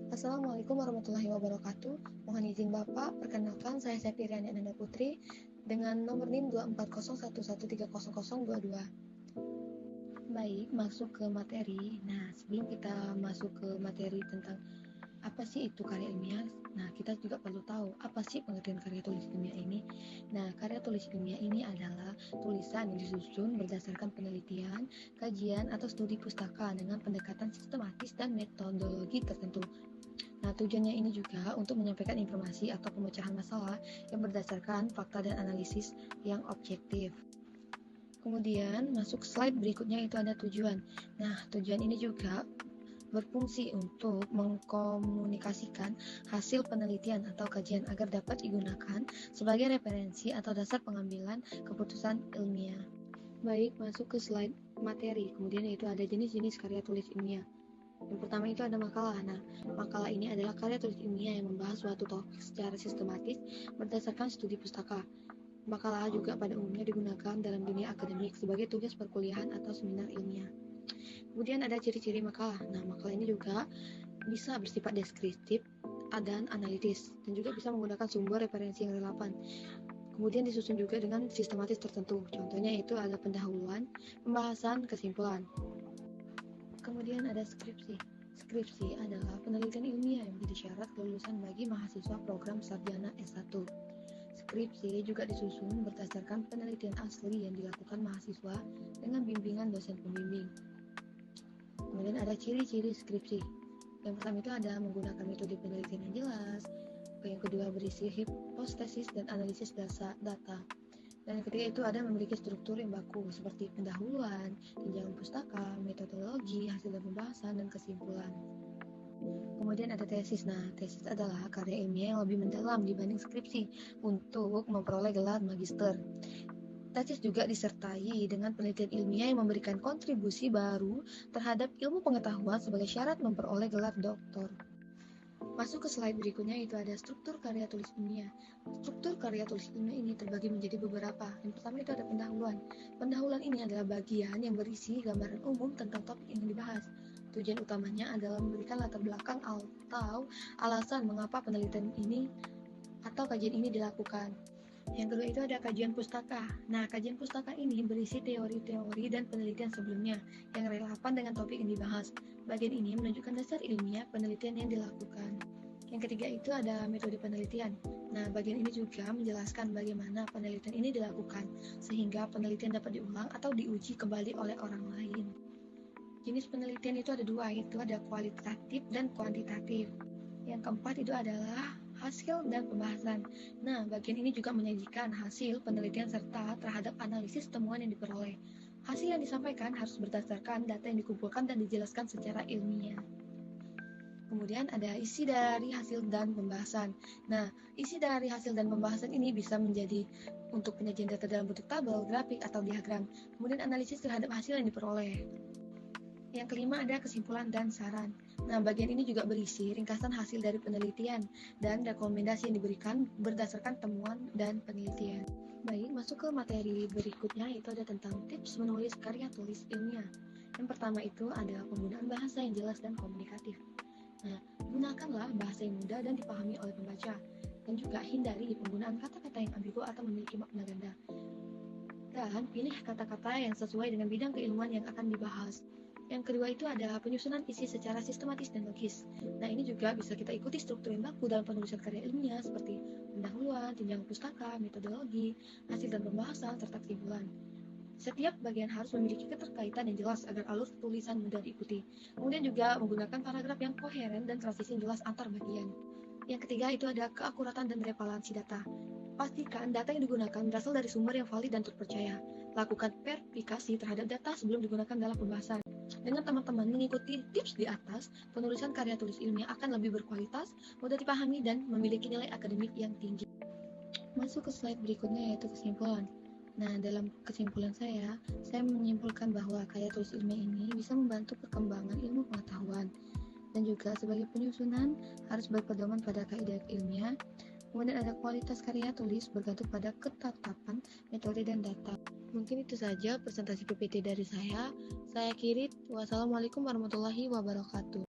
Assalamualaikum warahmatullahi wabarakatuh. Mohon izin Bapak, perkenalkan saya Sepiriani Ananda Putri dengan nomor NIM 24011300022. Baik, masuk ke materi. Nah, sebelum kita masuk ke materi tentang apa sih itu karya ilmiah, nah kita juga perlu tahu apa sih pengertian karya tulis ilmiah ini. Nah, karya tulis ilmiah ini adalah tulisan yang disusun berdasarkan penelitian, kajian, atau studi pustaka dengan pendekatan sistematis dan metodologi tertentu. Nah, tujuannya ini juga untuk menyampaikan informasi atau pemecahan masalah yang berdasarkan fakta dan analisis yang objektif. Kemudian, masuk slide berikutnya itu ada tujuan. Nah, tujuan ini juga berfungsi untuk mengkomunikasikan hasil penelitian atau kajian agar dapat digunakan sebagai referensi atau dasar pengambilan keputusan ilmiah. Baik, masuk ke slide materi. Kemudian itu ada jenis-jenis karya tulis ilmiah. Yang pertama itu ada makalah. Nah, makalah ini adalah karya tulis ilmiah yang membahas suatu topik secara sistematis berdasarkan studi pustaka. Makalah juga pada umumnya digunakan dalam dunia akademik sebagai tugas perkuliahan atau seminar ilmiah. Kemudian ada ciri-ciri makalah. Nah, makalah ini juga bisa bersifat deskriptif dan analitis, dan juga bisa menggunakan sumber referensi yang relevan. Kemudian disusun juga dengan sistematis tertentu. Contohnya itu ada pendahuluan, pembahasan, kesimpulan. Kemudian ada skripsi. Skripsi adalah penelitian ilmiah yang menjadi syarat kelulusan bagi mahasiswa program sarjana S1. Skripsi juga disusun berdasarkan penelitian asli yang dilakukan mahasiswa dengan bimbingan dosen pembimbing. Kemudian ada ciri-ciri skripsi. Yang pertama itu ada menggunakan metode penelitian yang jelas. Yang kedua berisi hipotesis dan analisis data. Dan yang ketiga itu ada memiliki struktur yang baku seperti pendahuluan, tinjauan pustaka, metodologi, hasil dan pembahasan, dan kesimpulan. Kemudian ada tesis. Nah, tesis adalah karya ilmiah yang lebih mendalam dibanding skripsi untuk memperoleh gelar magister. Tesis juga disertai dengan penelitian ilmiah yang memberikan kontribusi baru terhadap ilmu pengetahuan sebagai syarat memperoleh gelar doktor. Masuk ke slide berikutnya itu ada struktur karya tulis ilmiah. Struktur karya tulis ilmiah ini terbagi menjadi beberapa. Yang pertama itu ada pendahuluan. Pendahuluan ini adalah bagian yang berisi gambaran umum tentang topik yang dibahas. Tujuan utamanya adalah memberikan latar belakang atau alasan mengapa penelitian ini atau kajian ini dilakukan. Yang kedua itu ada kajian pustaka. Nah, kajian pustaka ini berisi teori-teori dan penelitian sebelumnya yang relevan dengan topik yang dibahas. Bagian ini menunjukkan dasar ilmiah penelitian yang dilakukan. Yang ketiga itu ada metode penelitian. Nah, bagian ini juga menjelaskan bagaimana penelitian ini dilakukan, sehingga penelitian dapat diulang atau diuji kembali oleh orang lain. Jenis penelitian itu ada dua, yaitu ada kualitatif dan kuantitatif. Yang keempat itu adalah hasil dan pembahasan. Nah, bagian ini juga menyajikan hasil penelitian serta terhadap analisis temuan yang diperoleh. Hasil yang disampaikan harus berdasarkan data yang dikumpulkan dan dijelaskan secara ilmiah. Kemudian ada isi dari hasil dan pembahasan. Nah, isi dari hasil dan pembahasan ini bisa menjadi untuk penyajian data dalam bentuk tabel, grafik, atau diagram. Kemudian analisis terhadap hasil yang diperoleh. Yang kelima ada kesimpulan dan saran. Nah, bagian ini juga berisi ringkasan hasil dari penelitian dan rekomendasi yang diberikan berdasarkan temuan dan penelitian. Baik, masuk ke materi berikutnya, yaitu ada tentang tips menulis karya tulis ilmiah. Yang pertama itu ada penggunaan bahasa yang jelas dan komunikatif. Nah, gunakanlah bahasa yang mudah dan dipahami oleh pembaca, dan juga hindari penggunaan kata-kata yang ambigu atau memiliki makna ganda. Dan pilih kata-kata yang sesuai dengan bidang keilmuan yang akan dibahas. Yang kedua itu ada penyusunan isi secara sistematis dan logis. Nah, ini juga bisa kita ikuti struktur yang baku dalam penulisan karya ilmiah seperti pendahuluan, tinjauan pustaka, metodologi, hasil dan pembahasan, serta kesimpulan. Setiap bagian harus memiliki keterkaitan yang jelas agar alur tulisan mudah diikuti. Kemudian juga menggunakan paragraf yang koheren dan transisi yang jelas antar bagian. Yang ketiga itu ada keakuratan dan revalensi data. Pastikan data yang digunakan berasal dari sumber yang valid dan terpercaya. Lakukan verifikasi terhadap data sebelum digunakan dalam pembahasan. Dengan teman-teman mengikuti tips di atas, penulisan karya tulis ilmiah akan lebih berkualitas, mudah dipahami, dan memiliki nilai akademik yang tinggi. Masuk ke slide berikutnya, yaitu kesimpulan. Nah, dalam kesimpulan saya menyimpulkan bahwa karya tulis ilmiah ini bisa membantu perkembangan ilmu pengetahuan, dan juga sebagai penyusunan harus berpedoman pada kaidah ilmiah. Kemudian ada kualitas karya tulis bergantung pada ketetapan metode dan data. Mungkin itu saja presentasi PPT dari saya. Saya Kirit. Wassalamualaikum warahmatullahi wabarakatuh.